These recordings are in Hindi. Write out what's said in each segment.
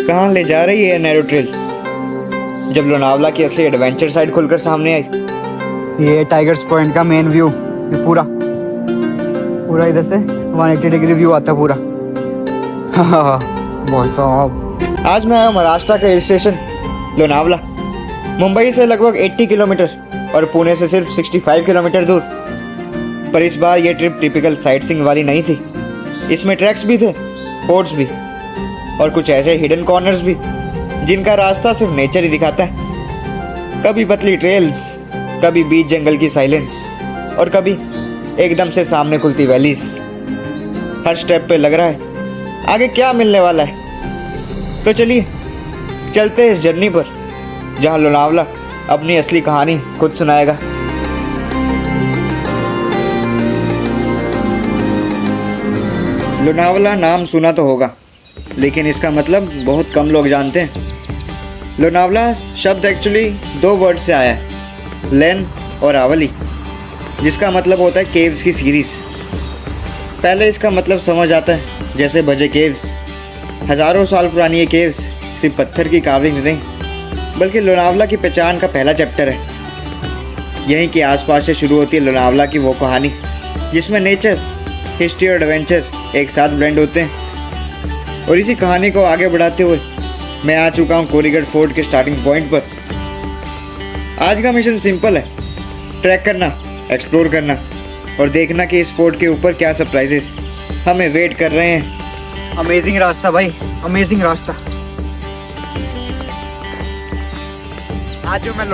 कहाँ ले जा रही है नैरो ट्रेल? जब लोनावला की असली एडवेंचर साइड खुलकर सामने आई। ये टाइगर्स पॉइंट का मेन व्यू, ये पूरा पूरा इधर से 180 डिग्री व्यू आता है पूरा। हाँ बहुत साहब। आज मैं आया महाराष्ट्र का हिल स्टेशन लोनावला। मुंबई से लगभग 80 किलोमीटर और पुणे से सिर्फ 65 किलोमीटर दूर। पर इस बार ये ट्रिप टिपिकल साइट सीइंग वाली नहीं थी। इसमें ट्रैक्स भी थे, फोर्ट्स भी और कुछ ऐसे हिडन कॉर्नर्स भी जिनका रास्ता सिर्फ नेचर ही दिखाता है। कभी पतली ट्रेल्स, कभी बीच जंगल की साइलेंस और कभी एकदम से सामने खुलती वैलीज। हर स्टेप पे लग रहा है आगे क्या मिलने वाला है। तो चलिए चलते हैं इस जर्नी पर, जहाँ लोनावला अपनी असली कहानी खुद सुनाएगा। लोनावला नाम सुना तो होगा, लेकिन इसका मतलब बहुत कम लोग जानते हैं। लोनावला शब्द एक्चुअली 2 वर्ड से आया है, लेन और आवली, जिसका मतलब होता है केव्स की सीरीज। पहले इसका मतलब समझ आता है जैसे भजे केव्स। हज़ारों साल पुरानी ये केव्स सिर्फ पत्थर की कार्विंग्स नहीं, बल्कि लोनावला की पहचान का पहला चैप्टर है। यहीं के आसपास से शुरू होती है लोनावला की वो कहानी जिसमें नेचर, हिस्ट्री और एडवेंचर एक साथ ब्लेंड होते हैं। और इसी कहानी को आगे बढ़ाते हुए मैं आ चुका हूँ कोरीगढ़ फोर्ट के स्टार्टिंग पॉइंट पर। आज का मिशन सिंपल है, ट्रैक करना, एक्सप्लोर करना और देखना कि इस फोर्ट के ऊपर क्या सरप्राइजेस हमें वेट कर रहे हैं। अमेजिंग रास्ता भाई, अमेजिंग रास्ता। आज हूँ मैं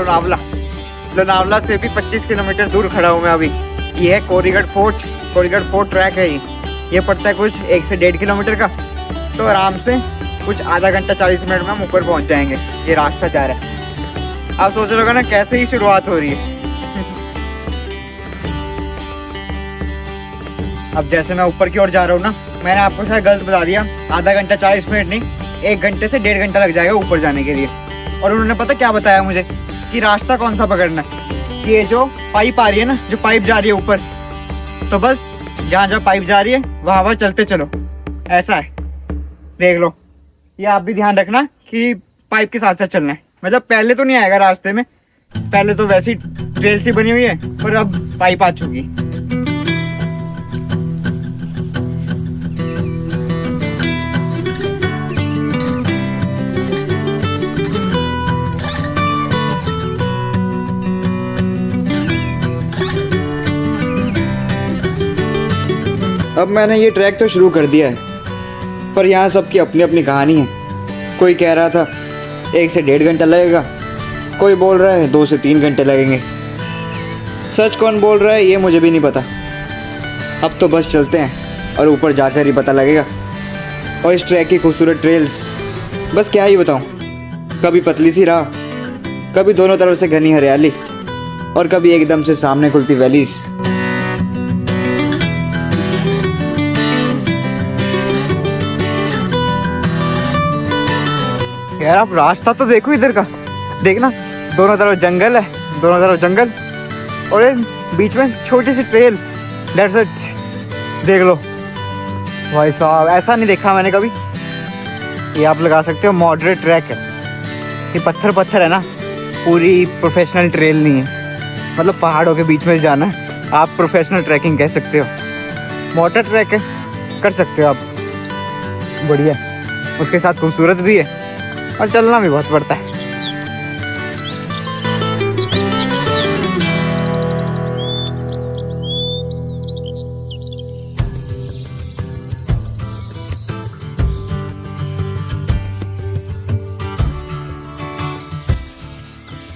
लोनावला से भी 25 किलोमीटर दूर खड़ा हूँ मैं अभी। ये है कोरीगढ़ फोर्ट ट्रैक है। ये पड़ता है कुछ 1 से 1.5 किलोमीटर का। तो आराम से कुछ आधा घंटा 40 मिनट में हम ऊपर पहुँच जाएंगे। ये रास्ता जा रहा है। आप सोच रहे होगा ना कैसे ही शुरुआत हो रही है। अब जैसे मैं ऊपर की ओर जा रहा हूँ ना, मैंने आपको शायद गलत बता दिया। आधा घंटा 40 मिनट नहीं, 1 घंटे से 1.5 घंटा लग जाएगा ऊपर जाने के लिए। और उन्होंने पता क्या बताया मुझे कि रास्ता कौन सा पकड़ना है। ये जो पाइप आ रही है ना, जो पाइप जा रही है ऊपर, तो बस जहाँ जहाँ पाइप जा रही है वहाँ चलते चलो। ऐसा है, देख लो। ये आप भी ध्यान रखना कि पाइप के साथ साथ चलना है। मतलब पहले तो नहीं आएगा रास्ते में, पहले तो वैसी ट्रेल सी बनी हुई है, पर अब पाइप आ चुकी। अब मैंने ये ट्रैक तो शुरू कर दिया है, पर यहाँ सबकी अपनी अपनी कहानी है। कोई कह रहा था 1 से 1.5 घंटा लगेगा, कोई बोल रहा है 2 से 3 घंटे लगेंगे। सच कौन बोल रहा है ये मुझे भी नहीं पता। अब तो बस चलते हैं और ऊपर जाकर ही पता लगेगा। और इस ट्रैक की खूबसूरत ट्रेल्स, बस क्या ही बताऊँ। कभी पतली सी राह, कभी दोनों तरफ से घनी हरियाली और कभी एकदम से सामने खुलती वैलीज। यार आप रास्ता तो देखो इधर का, देखना दोनों तरफ जंगल है, दोनों तरफ जंगल और बीच में छोटी सी ट्रेल। दैट्स इट, देख लो भाई साहब, ऐसा नहीं देखा मैंने कभी। ये आप लगा सकते हो मॉडरेट ट्रैक है। ये पत्थर है ना, पूरी प्रोफेशनल ट्रेल नहीं है। मतलब पहाड़ों के बीच में जाना है, आप प्रोफेशनल ट्रैकिंग कह सकते हो। मोटर ट्रैक है, कर सकते हो आप, बढ़िया। उसके साथ खूबसूरत भी है और चलना भी बहुत पड़ता है।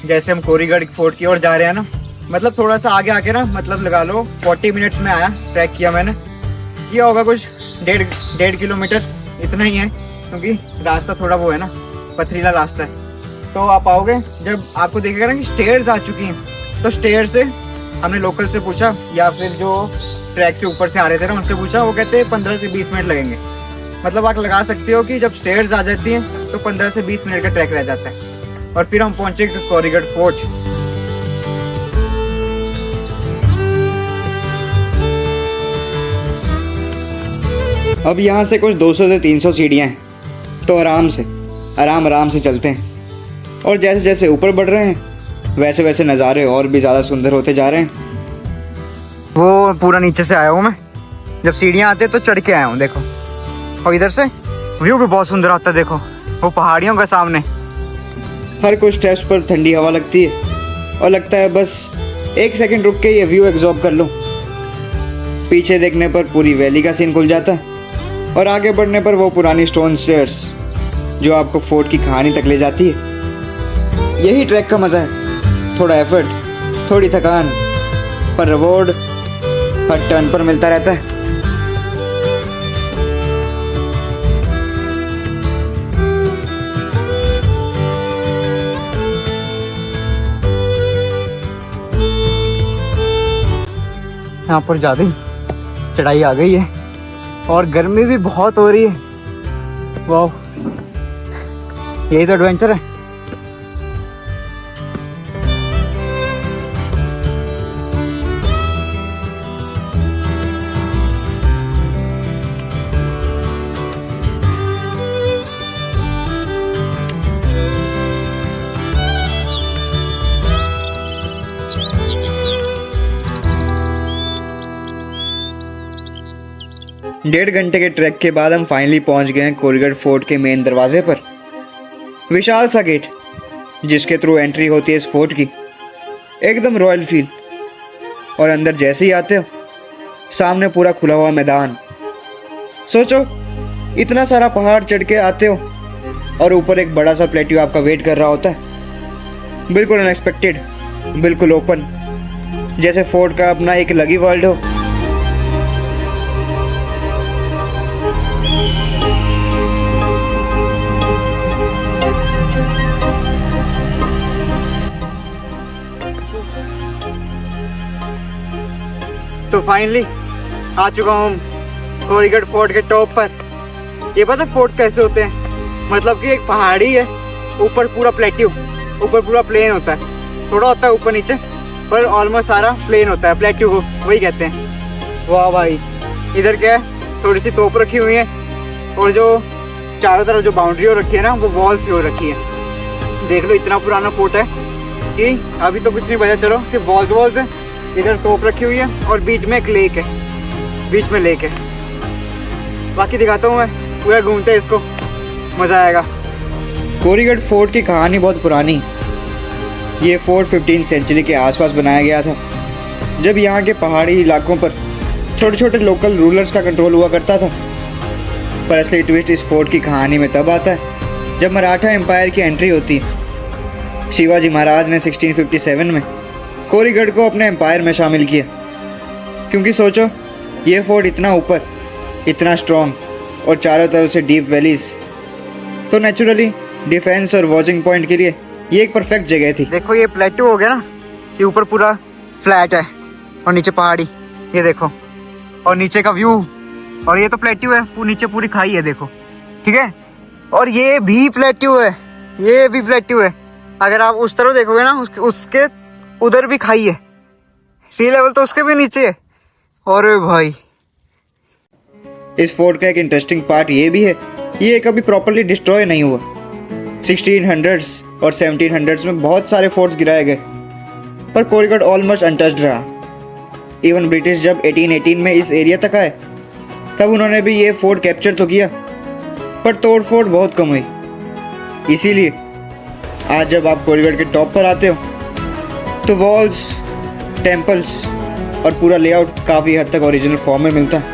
जैसे हम कोरीगढ़ फोर्ट की ओर जा रहे हैं ना, मतलब थोड़ा सा आगे आके ना, मतलब लगा लो 40 मिनट्स में आया। ट्रैक किया मैंने, किया होगा कुछ 1.5 किलोमीटर, इतना ही है। क्योंकि रास्ता थोड़ा वो है ना, पथरीला रास्ता है। तो आप आओगे, जब आपको देखेगा ना कि स्टेयर्स आ चुकी हैं, तो स्टेयर से हमने लोकल से पूछा या फिर जो ट्रैक से ऊपर से आ रहे थे ना उनसे पूछा, वो कहते हैं 15 से 20 मिनट लगेंगे। मतलब आप लगा सकते हो कि जब स्टेयर्स आ जाती हैं तो 15 से 20 मिनट का ट्रैक रह जाता है। और फिर हम पहुंचे कोरीगढ़ फोर्ट। अब यहाँ से कुछ 200 से 300 सीढ़ियाँ हैं, तो आराम से आराम आराम से चलते हैं, और जैसे जैसे ऊपर बढ़ रहे हैं वैसे वैसे नज़ारे और भी ज़्यादा सुंदर होते जा रहे हैं। वो पूरा नीचे से आया हूँ मैं, जब सीढ़ियाँ आते तो चढ़ के आया हूँ देखो, और इधर से व्यू भी बहुत सुंदर आता है। देखो वो पहाड़ियों के सामने हर कुछ स्टेप्स पर ठंडी हवा लगती है और लगता है बस 1 सेकंड रुक के ये व्यू एब्जॉर्ब कर लूँ। पीछे देखने पर पूरी वैली का सीन खुल जाता है, और आगे बढ़ने पर वो पुरानी स्टोन स्टेयर्स जो आपको फोर्ट की कहानी तक ले जाती है। यही ट्रैक का मज़ा है, थोड़ा एफर्ट, थोड़ी थकान, पर रिवॉर्ड हर टर्न पर मिलता रहता है। यहाँ पर ज़्यादा ही चढ़ाई आ गई है और गर्मी भी बहुत हो रही है। वाह, यही तो एडवेंचर है। डेढ़ घंटे के ट्रैक के बाद हम फाइनली पहुंच गए हैं कोलगढ़ फोर्ट के मेन दरवाजे पर। विशाल सा गेट जिसके थ्रू एंट्री होती है इस फोर्ट की, एकदम रॉयल फील। और अंदर जैसे ही आते हो सामने पूरा खुला हुआ मैदान। सोचो इतना सारा पहाड़ चढ़ के आते हो और ऊपर एक बड़ा सा प्लेट्यू आपका वेट कर रहा होता है, बिल्कुल अनएक्सपेक्टेड, बिल्कुल ओपन, जैसे फोर्ट का अपना एक अलग ही वर्ल्ड हो। तो फाइनली आ चुका हूँ कोलगढ़ फोर्ट के टॉप पर। ये पता फोर्ट कैसे होते हैं, मतलब कि एक पहाड़ी है, ऊपर पूरा प्लेट्यू, ऊपर पूरा प्लेन होता है, थोड़ा होता है ऊपर नीचे, पर ऑलमोस्ट सारा प्लेन होता है, प्लेट्यू को वही कहते हैं। वाह भाई, इधर क्या है, थोड़ी सी तोप रखी हुई है, और जो चारों तरफ जो बाउंड्री हो रखी है ना, वो वॉल से हो रखी है। देख लो इतना पुराना फोर्ट है कि अभी तो कुछ नहीं बचा, चलो सिर्फ वॉल्स है। इधर तोप रखी हुई है और बीच में एक लेक है, बीच में लेक है। बाकी दिखाता हूँ मैं, पूरा घूमते हैं इसको, मज़ा आएगा। कोलगढ़ फोर्ट की कहानी बहुत पुरानी। ये फोर्ट 15वीं सेंचुरी के आसपास बनाया गया था, जब यहाँ के पहाड़ी इलाकों पर छोटे छोटे लोकल रूलर्स का कंट्रोल हुआ करता था। पर असली ट्विस्ट इस फोर्ट की कहानी में तब आता है जब मराठा एम्पायर की एंट्री होती है। शिवाजी महाराज ने 1657 में कोलगढ़ को अपने एम्पायर में शामिल किया, क्योंकि सोचो ये फोर्ट इतना ऊपर, इतना स्ट्रॉन्ग और चारों तरफ से डीप वैलीज, तो नेचुरली डिफेंस और वॉचिंग पॉइंट के लिए ये एक परफेक्ट जगह थी। देखो ये प्लेट्यू हो गया ना, ये ऊपर पूरा फ्लैट है और नीचे पहाड़ी, ये देखो, और नीचे का व्यू, और ये तो प्लेट्यू है, नीचे पूरी खाई है देखो, ठीक है। और ये भी प्लेट्यू है, ये भी प्लेट्यू है। अगर आप उस तरफ देखोगे ना, उसके उधर भी खाई है, सी लेवल तो उसके भी नीचे है। और भाई इस फोर्ट का एक इंटरेस्टिंग पार्ट ये भी है, ये कभी प्रॉपर्ली डिस्ट्रॉय नहीं हुआ। 1600s और 1700s में बहुत सारे फोर्ट्स गिराए गए, पर कोलगढ़ ऑलमोस्ट अनटच्ड रहा। इवन ब्रिटिश जब 1818 में इस एरिया तक आए, तब उन्होंने भी ये फोर्ट कैप्चर तो किया, पर तोड़ फोड़ बहुत कम हुई। इसीलिए आज जब आप कोलगढ़ के टॉप पर आते हो तो वॉल्स, टेम्पल्स और पूरा लेआउट काफ़ी हद तक ओरिजिनल फॉर्म में मिलता है।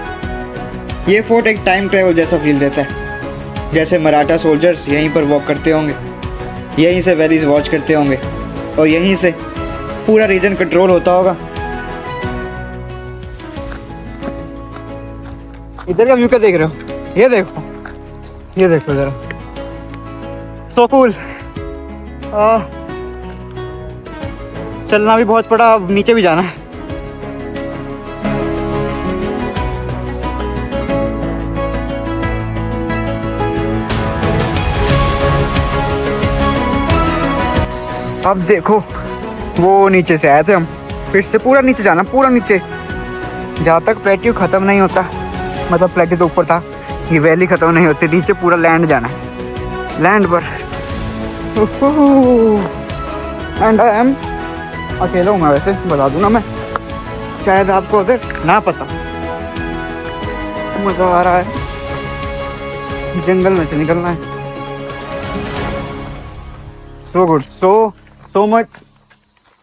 ये फोर्ट एक टाइम ट्रैवल जैसा फील देता है, जैसे मराठा सोल्जर्स यहीं पर वॉक करते होंगे, यहीं से वैलीज वॉच करते होंगे, और यहीं से पूरा रीजन कंट्रोल होता होगा। इधर का व्यू क्या देख रहे हो, ये देखो, ये देखो जरा, सो कूल। चलना भी बहुत पड़ा, अब नीचे भी जाना है। अब देखो वो नीचे से आए थे हम, फिर से पूरा नीचे जाना, पूरा नीचे, जहाँ तक प्लेट्यू ख़त्म नहीं होता, मतलब प्लेट्यू तो ऊपर था, ये वैली ख़त्म नहीं होती, नीचे पूरा लैंड जाना है। लैंड पर। एंड आई एम अकेला हूँ मैं, वैसे बता दूँ ना मैं, शायद आपको अगर ना पता। मज़ा आ रहा है, जंगल में से निकलना है। So good, so much.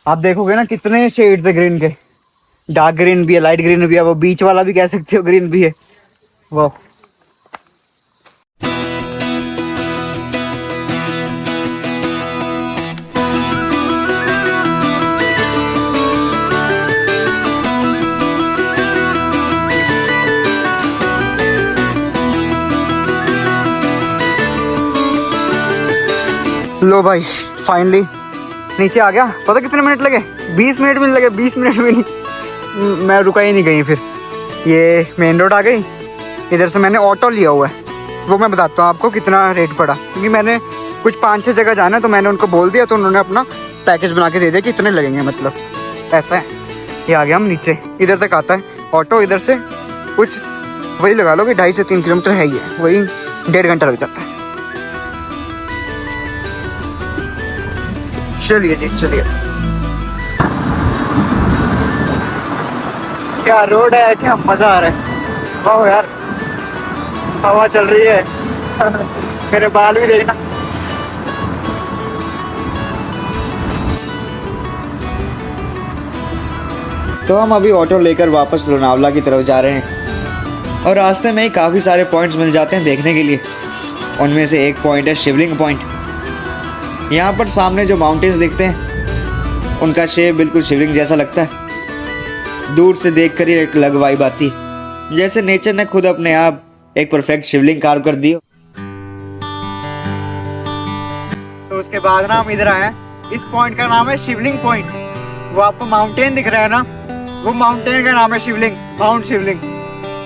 आप देखोगे ना कितने शेड्स है ग्रीन के, डार्क ग्रीन भी है, लाइट ग्रीन भी है, वो बीच वाला भी कह सकते हो ग्रीन भी है वो। लो भाई फाइनली नीचे आ गया। पता कितने मिनट लगे? 20 मिनट भी नहीं लगे, 20 मिनट भी नहीं। मैं रुका ही नहीं कहीं। फिर ये मेन रोड आ गई, इधर से मैंने ऑटो लिया हुआ है, वो मैं बताता हूँ आपको कितना रेट पड़ा। क्योंकि मैंने कुछ 5-6 जगह जाना है, तो मैंने उनको बोल दिया, तो उन्होंने अपना पैकेज बना के दे दिया कि इतने लगेंगे, मतलब ऐसा है। ये आ गया हम नीचे, इधर तक आता है ऑटो, इधर से कुछ वही लगा लो कि 2.5 से 3 किलोमीटर है ही है, वही 1.5 घंटा लग जाता है। चलिए जी चलिए। क्या रोड है, क्या मजा आ रहा है। वाह यार, हवा चल रही है। मेरे बाल भी देखना। तो हम अभी ऑटो लेकर वापस लोनावला की तरफ जा रहे हैं और रास्ते में ही काफ़ी सारे पॉइंट्स मिल जाते हैं देखने के लिए। उनमें से एक पॉइंट है शिवलिंग पॉइंट। यहाँ पर सामने जो माउंटेन्स दिखते हैं उनका शेप बिल्कुल शिवलिंग जैसा लगता है। दूर से देखकर ही एक अलग वाइब आती है, जैसे नेचर ने खुद अपने आप एक परफेक्ट शिवलिंग कार्व कर दी हो। तो उसके बाद ना हम इधर आए हैं, इस पॉइंट का नाम है शिवलिंग पॉइंट। वो आपको माउंटेन दिख रहा है ना, वो माउंटेन का नाम है शिवलिंग, माउंट शिवलिंग।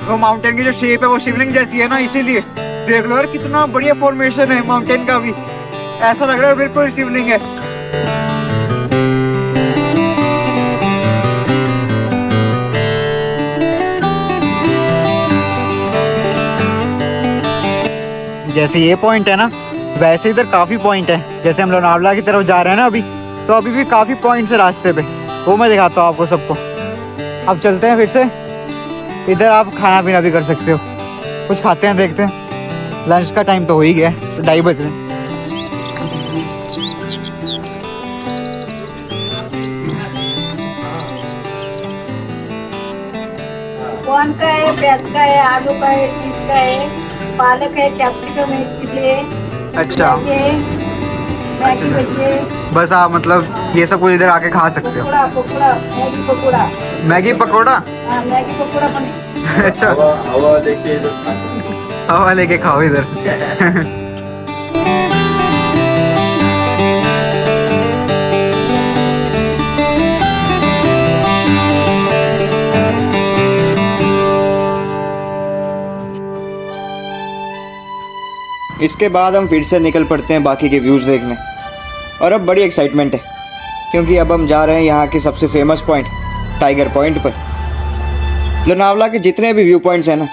वो माउंटेन की जो शेप है वो शिवलिंग जैसी है ना, इसीलिए देख लो यार कितना बढ़िया फॉर्मेशन है माउंटेन का भी। ऐसा लग रहा है बिल्कुल शिवलिंग है। जैसे ये पॉइंट है ना, वैसे इधर काफ़ी पॉइंट है। जैसे हम लोनावला की तरफ जा रहे हैं ना अभी, तो अभी भी काफ़ी पॉइंट्स है रास्ते पे, वो मैं दिखाता हूँ आपको सबको। अब चलते हैं फिर से। इधर आप खाना पीना भी कर सकते हो, कुछ खाते हैं, देखते हैं। लंच का टाइम तो हो ही गया है, 2:30 बज रहे हैं। कॉर्न का है, प्याज का है, आलू का है, चीज का है, पालक है, कैप्सिकम है, चिली है, अच्छा मैगी है। बस आप मतलब ये सब कुछ इधर आके खा सकते हो। पकोड़ा पकोड़ा, मैगी पकोड़ा। मैगी पकौड़ा। हाँ, मैगी पकोड़ा बने। अच्छा, हवा लेके खाओ इधर। इसके बाद हम फिर से निकल पड़ते हैं बाकी के व्यूज़ देखने। और अब बड़ी एक्साइटमेंट है क्योंकि अब हम जा रहे हैं यहाँ के सबसे फेमस पॉइंट टाइगर पॉइंट पर। लोनावला के जितने भी व्यू पॉइंट्स हैं ना,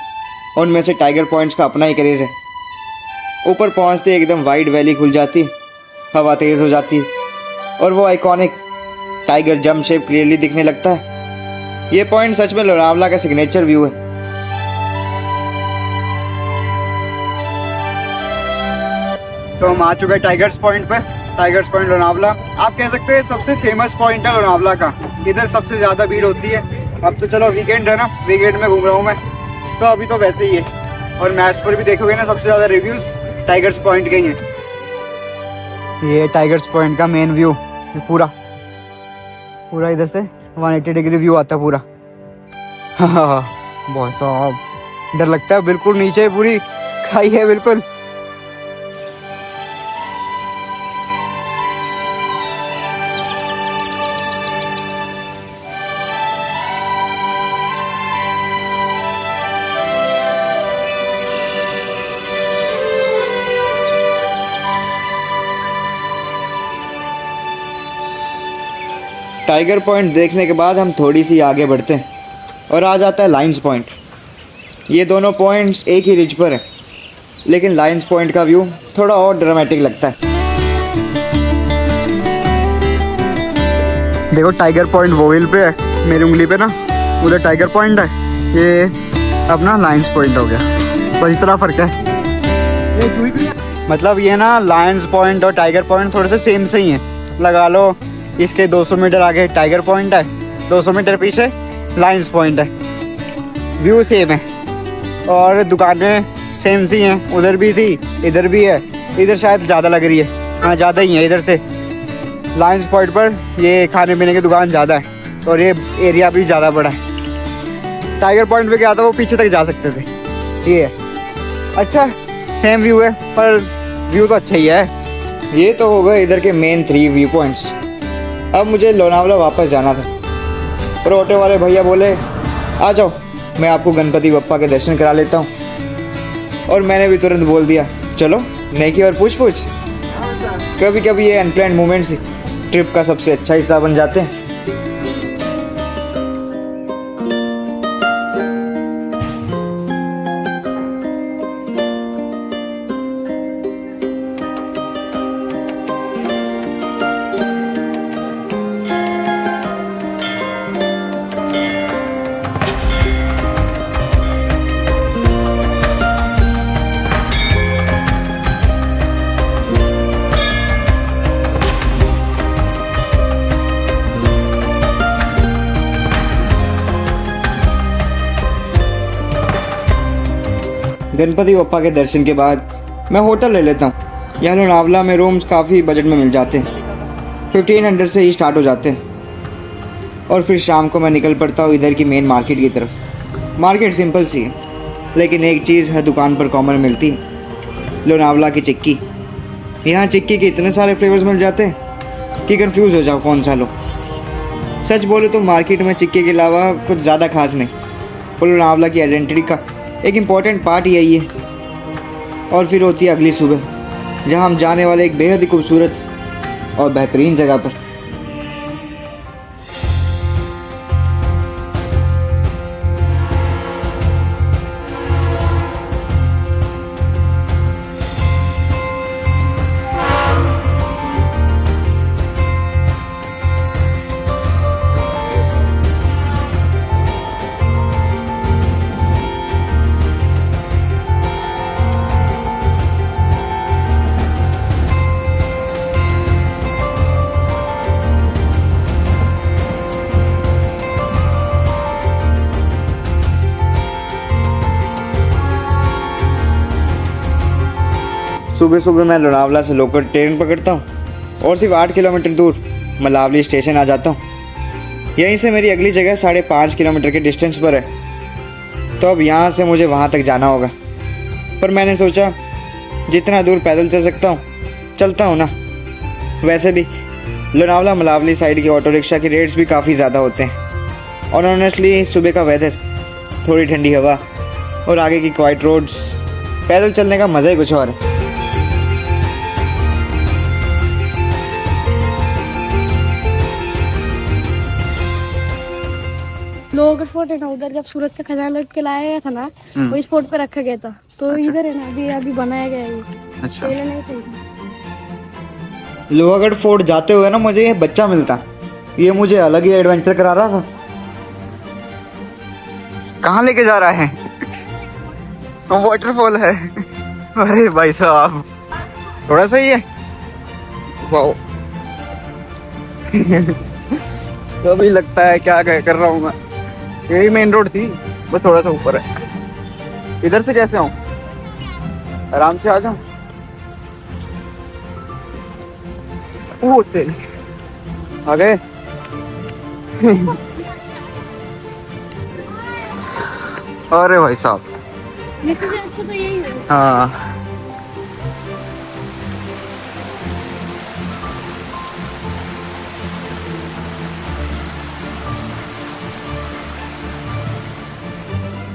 उनमें से टाइगर पॉइंट्स का अपना ही क्रेज़ है। ऊपर पहुँचते एकदम वाइड वैली खुल जाती है, हवा तेज़ हो जाती है और वो iconic tiger jump shape clearly दिखने लगता है। ये पॉइंट सच में लोनावला का सिग्नेचर व्यू है। तो हम आ चुके हैं टाइगर्स पॉइंट पे। टाइगर्स पॉइंट लोनावला, आप कह सकते हैं सबसे फेमस पॉइंट है लोनावला का। इधर सबसे ज़्यादा भीड़ होती है। अब तो चलो वीकेंड है ना, वीकेंड में घूम रहा हूँ मैं, तो अभी तो वैसे ही है। और मैच पर भी देखोगे ना, सबसे ज़्यादा रिव्यूज़ टाइगर्स पॉइंट के ही हैं। ये टाइगर्स पॉइंट का मेन व्यू, पूरा इधर से 180 डिग्री व्यू आता है पूरा। बहुत साहब डर लगता है, बिल्कुल नीचे पूरी खाई है बिल्कुल। टाइगर पॉइंट देखने के बाद हम थोड़ी सी आगे बढ़ते हैं और आ जाता है लाइंस पॉइंट। ये दोनों पॉइंट्स एक ही रिज पर है। लेकिन लायंस पॉइंट का व्यू थोड़ा और ड्रामेटिक लगता है। देखो टाइगर पॉइंट वो हिल पे है, मेरी उंगली पे ना उधर टाइगर पॉइंट है, ये अपना लायंस पॉइंट हो गया, बस इतना फर्क है। मतलब ये ना लायंस पॉइंट और टाइगर पॉइंट थोड़े से सेम से ही हैं, लगा लो इसके 200 मीटर आगे टाइगर पॉइंट है, 200 मीटर पीछे लायंस पॉइंट है, व्यू सेम है और दुकानें सेम सी हैं, उधर भी थी इधर भी है, इधर शायद ज़्यादा लग रही है, हाँ ज़्यादा ही है इधर से। लायंस पॉइंट पर ये खाने पीने की दुकान ज़्यादा है और ये एरिया भी ज़्यादा बड़ा है। टाइगर पॉइंट पे क्या था वो पीछे तक जा सकते थे, ये है। अच्छा सेम व्यू है पर व्यू तो अच्छा ही है। ये तो हो गए इधर के मेन 3 व्यू पॉइंट्स। अब मुझे लोनावला वापस जाना था, पर ऑटो वाले भैया बोले आ जाओ मैं आपको गणपति बप्पा के दर्शन करा लेता हूँ, और मैंने भी तुरंत बोल दिया चलो नेकी और पूछ पूछ। कभी कभी ये अनप्लान्ड मोमेंट्स ट्रिप का सबसे अच्छा हिस्सा बन जाते हैं। गणपति बप्पा के दर्शन के बाद मैं होटल ले लेता हूँ। यहाँ लोनावला में रूम्स काफ़ी बजट में मिल जाते हैं, 1500 से ही स्टार्ट हो जाते हैं। और फिर शाम को मैं निकल पड़ता हूँ इधर की मेन मार्केट की तरफ। मार्केट सिंपल सी है, लेकिन एक चीज़ हर दुकान पर कॉमन मिलती है, लोनावला की चिक्की। यहाँ चिक्की के इतने सारे फ्लेवर्स मिल जाते हैं कि कंफ्यूज हो जाओ कौन सा लो। सच बोले तो मार्केट में चिक्की के अलावा कुछ ज़्यादा खास नहीं, और लोनावला की आइडेंटिटी का एक इम्पॉर्टेंट पार्ट यही है। और फिर होती है अगली सुबह, जहां हम जाने वाले एक बेहद ही खूबसूरत और बेहतरीन जगह पर। सुबह सुबह मैं लोनावला से लोकल ट्रेन पकड़ता हूँ और सिर्फ 8 किलोमीटर दूर मलावली स्टेशन आ जाता हूँ। यहीं से मेरी अगली जगह 5.5 किलोमीटर के डिस्टेंस पर है, तो अब यहाँ से मुझे वहाँ तक जाना होगा। पर मैंने सोचा जितना दूर पैदल चल सकता हूँ चलता हूँ ना। वैसे भी लोनावला मलावली साइड की ऑटो रिक्शा के रेट्स भी काफ़ी ज़्यादा होते हैं, और ऑनेस्टली सुबह का वेदर, थोड़ी ठंडी हवा और आगे की क्वाइट रोड्स, पैदल चलने का मज़ा ही कुछ और है। लोहगढ़ फोर्ट है ना, उधर जब सूरज का खजाना लौट के लाया गया था ना, वो इस फोर्ट पे रखा गया था। तो इधर है ना अभी अभी बनाया गया है ये। अच्छा। पहले नहीं था। लोहागढ़ फोर्ट जाते हुए ना मुझे ये बच्चा मिलता, ये मुझे अलग ही एडवेंचर करा रहा था। कहाँ लेके जा रहा है? वाटरफॉल है। अरे भाई साहब थोड़ा सा ही है। वाओ। तो अभी लगता है क्या कर रहा हूँ मैं। यही मेन रोड थी, बस थोड़ा सा ऊपर है। इधर से कैसे आऊँ? आराम से आ जाऊँ। ओ तेरी आ गए। अरे भाई साहब इससे अच्छा तो यही है। हाँ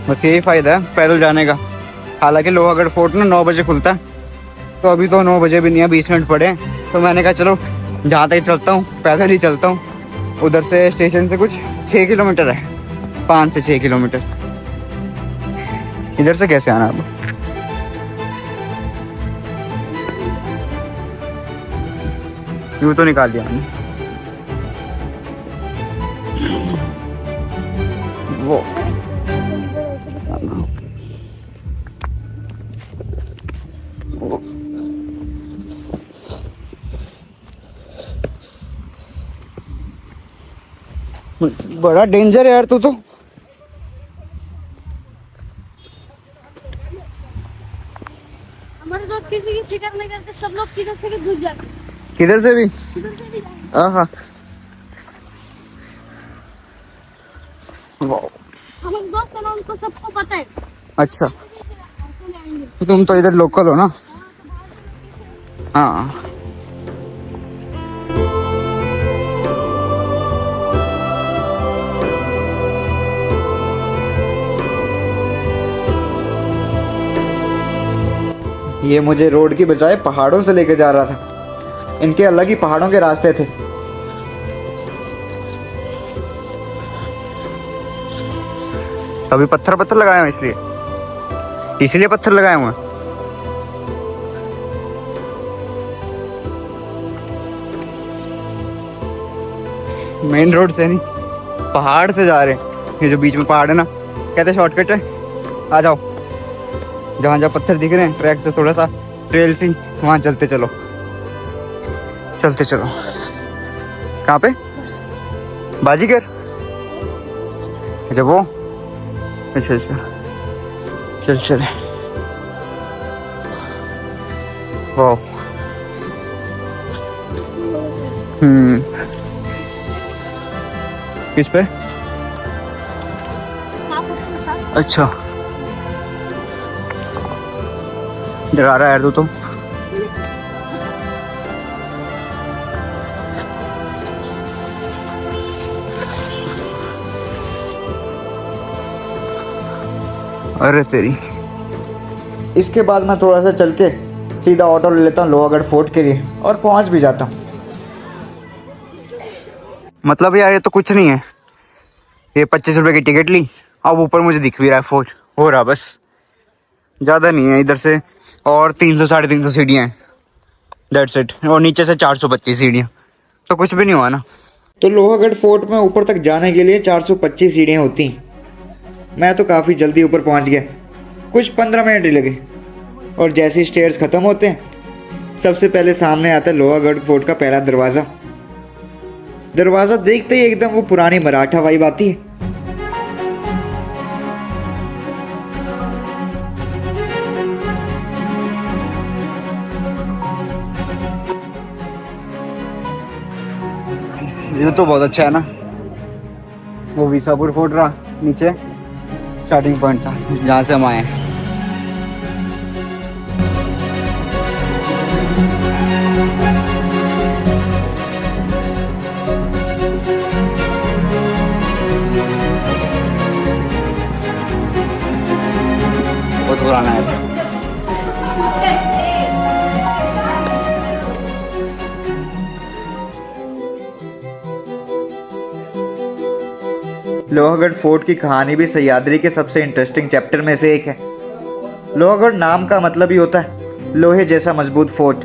बस यही फायदा है पैदल जाने का। हालांकि लोहागढ़ फोर्ट ना 9 बजे खुलता है, तो अभी तो 9 बजे भी नहीं है, 20 मिनट पड़े हैं। तो मैंने कहा चलो जहाँ तक चलता हूँ पैदल ही चलता हूँ। उधर से स्टेशन से कुछ 6 किलोमीटर है, 5 से 6 किलोमीटर। इधर से कैसे आना अब? यूँ तो निकाल दिया हमने। वो बड़ा डेंजर है यार तू तो। हमारे दोस्त किसी की फिक्र नहीं करते, सब लोग किधर से भी घुस जाते, किधर से भी। किधर से भी जाते। हाँ वाह, हमारे दोस्त है ना, उनको सबको पता है। अच्छा ऐसे ले आएंगे। तो तुम तो इधर लोकल हो ना। हाँ ये मुझे रोड की बजाय पहाड़ों से लेके जा रहा था। इनके अलग ही पहाड़ों के रास्ते थे। अभी पत्थर पत्थर लगाए हैं इसलिए पत्थर लगाए हुए हैं। मेन रोड से नहीं, पहाड़ से जा रहे हैं। ये जो बीच में पहाड़ है ना, कहते शॉर्टकट है, आ जाओ। जहाँ जहाँ पत्थर दिख रहे हैं ट्रैक से थोड़ा सा ट्रेल से, वहाँ चलते चलो। कहाँ पे? बाजीगर। अच्छा वो, अच्छा चल वाह। किस पे? साफ। अच्छा डरा रहा है यार तू तो। अरे तेरी। इसके बाद मैं थोड़ा सा चल के सीधा ऑटो ले लेता हूँ लोहागढ़ फोर्ट के लिए और पहुँच भी जाता हूँ। मतलब यार ये तो कुछ नहीं है। ये 25 रुपए की टिकट ली, अब ऊपर मुझे दिख भी रहा है फोर्ट, हो रहा बस, ज़्यादा नहीं है। इधर से और 300 साढ़े 300 सीढ़ियाँ हैं, डेट्स इट। और नीचे से 425 सीढ़ियाँ, तो कुछ भी नहीं हुआ ना। तो लोहागढ़ फोर्ट में ऊपर तक जाने के लिए 425 सीढ़ियाँ होती हैं। मैं तो काफ़ी जल्दी ऊपर पहुंच गया, कुछ 15 मिनट ही लगे। और जैसे ही स्टेयर्स ख़त्म होते हैं, सबसे पहले सामने आता है लोहागढ़ फोर्ट का पहला दरवाज़ा। दरवाज़ा देखते ही एकदम वो पुरानी मराठा वाइब आती है। ये तो बहुत अच्छा है ना। वो विसापुर फोर्ट रहा नीचे, स्टार्टिंग पॉइंट था जहाँ से हम आए हैं। बहुत पुराना है। लोहागढ़ फोर्ट की कहानी भी सह्याद्री के सबसे इंटरेस्टिंग चैप्टर में से एक है। लोहागढ़ नाम का मतलब ही होता है लोहे जैसा मजबूत फोर्ट।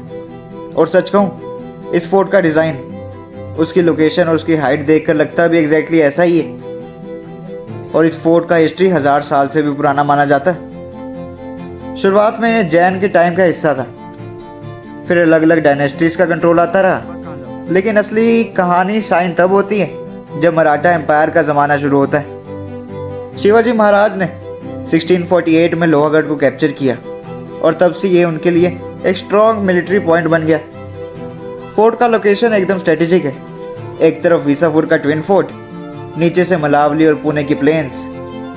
और सच कहूँ, इस फोर्ट का डिज़ाइन, उसकी लोकेशन और उसकी हाइट देखकर लगता भी एग्जैक्टली ऐसा ही है। और इस फोर्ट का हिस्ट्री 1000 साल से भी पुराना माना जाता है। शुरुआत में ये जैन के टाइम का हिस्सा था, फिर अलग अलग डायनेस्टीज का कंट्रोल आता रहा। लेकिन असली कहानी शाइन तब होती है जब मराठा एम्पायर का ज़माना शुरू होता है। शिवाजी महाराज ने 1648 में लोहागढ़ को कैप्चर किया और तब से ये उनके लिए एक स्ट्रॉन्ग मिलिट्री पॉइंट बन गया। फोर्ट का लोकेशन एकदम स्ट्रेटेजिक है। एक तरफ विसापुर का ट्विन फोर्ट, नीचे से मलावली और पुणे की प्लेन्स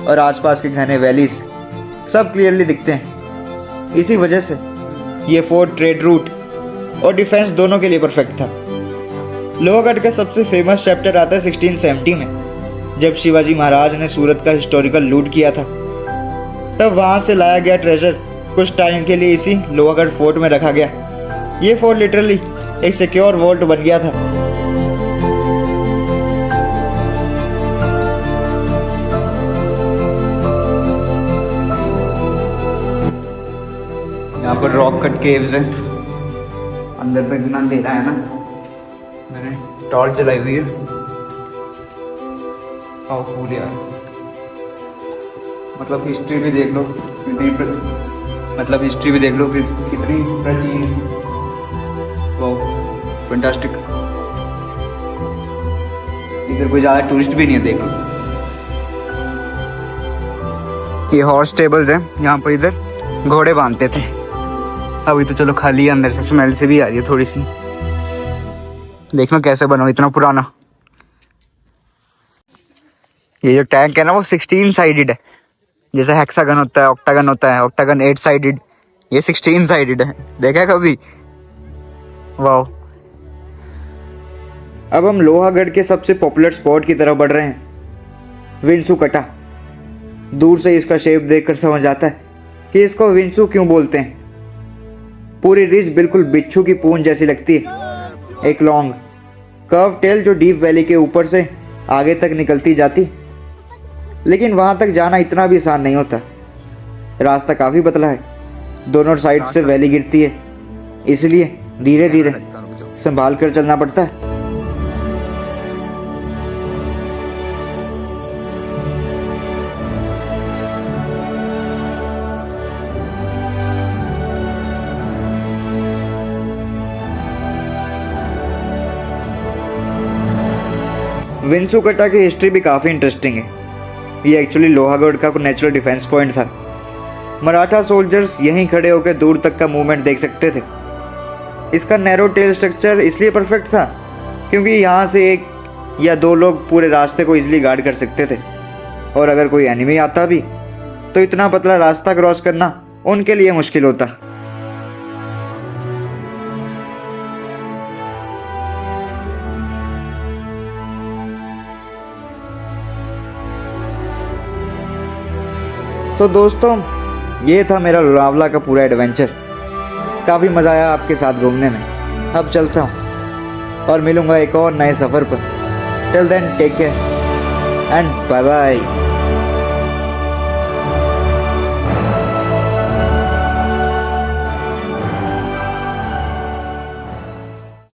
और आसपास के घने वैलीज सब क्लियरली दिखते हैं। इसी वजह से ये फोर्ट ट्रेड रूट और डिफेंस दोनों के लिए परफेक्ट था। लोहागढ़ का सबसे फेमस चैप्टर आता है 1670 में, जब शिवाजी महाराज ने सूरत का हिस्टोरिकल लूट किया था। तब वहाँ से लाया गया ट्रेजर कुछ टाइम के लिए इसी लोहागढ़ फोर्ट में रखा गया। ये फोर्ट लिटरली एक सिक्योर वॉल्ट बन गया था। यहाँ पर रॉक कट केव्स है, अंदर तक इतना अंधेरा है ना, मैंने टॉर्च जलाई हुई है। आओ पूरे यार, मतलब हिस्ट्री भी देख लो हिस्ट्री भी देख लो कि कितनी प्राचीन। वाह फैंटास्टिक। इधर कोई ज़्यादा टूरिस्ट भी नहीं है, देखो। ये हॉर्स टेबल्स हैं, यहाँ पर इधर घोड़े बांधते थे। अभी तो चलो खाली है, अंदर से स्मेल से भी आ रही है थोड़ी सी। देखना कैसे बना, इतना पुराना। ये जो टैंक है ना वो 16 साइडेड है, जैसे हेक्सागन होता है, ऑक्टागन होता है, ऑक्टागन 8 साइडेड, ये 16 साइडेड है। देखा है कभी? वाह। अब हम लोहागढ़ के सबसे पॉपुलर स्पॉट की तरफ बढ़ रहे हैं, विंसू कटा। दूर से इसका शेप देखकर समझ आता है कि इसको विंसू क्यों बोलते हैं। पूरी रिज बिल्कुल बिच्छू की पूंछ जैसी लगती है। एक लॉन्ग कर्व टेल जो डीप वैली के ऊपर से आगे तक निकलती जाती, लेकिन वहाँ तक जाना इतना भी आसान नहीं होता। रास्ता काफ़ी पतला है, दोनों साइड से वैली गिरती है, इसलिए धीरे धीरे संभाल कर चलना पड़ता है। विंसू कटा की हिस्ट्री भी काफ़ी इंटरेस्टिंग है। ये एक्चुअली लोहागढ़ का नेचुरल डिफेंस पॉइंट था। मराठा सोल्जर्स यहीं खड़े होकर दूर तक का मूवमेंट देख सकते थे। इसका नैरो टेल स्ट्रक्चर इसलिए परफेक्ट था क्योंकि यहाँ से एक या दो लोग पूरे रास्ते को इजीली गार्ड कर सकते थे, और अगर कोई एनिमी आता भी तो इतना पतला रास्ता क्रॉस करना उनके लिए मुश्किल होता। तो दोस्तों, ये था मेरा लोनावला का पूरा एडवेंचर। काफ़ी मज़ा आया आपके साथ घूमने में। अब चलता हूँ और मिलूँगा एक और नए सफ़र पर। Till then take care and bye bye.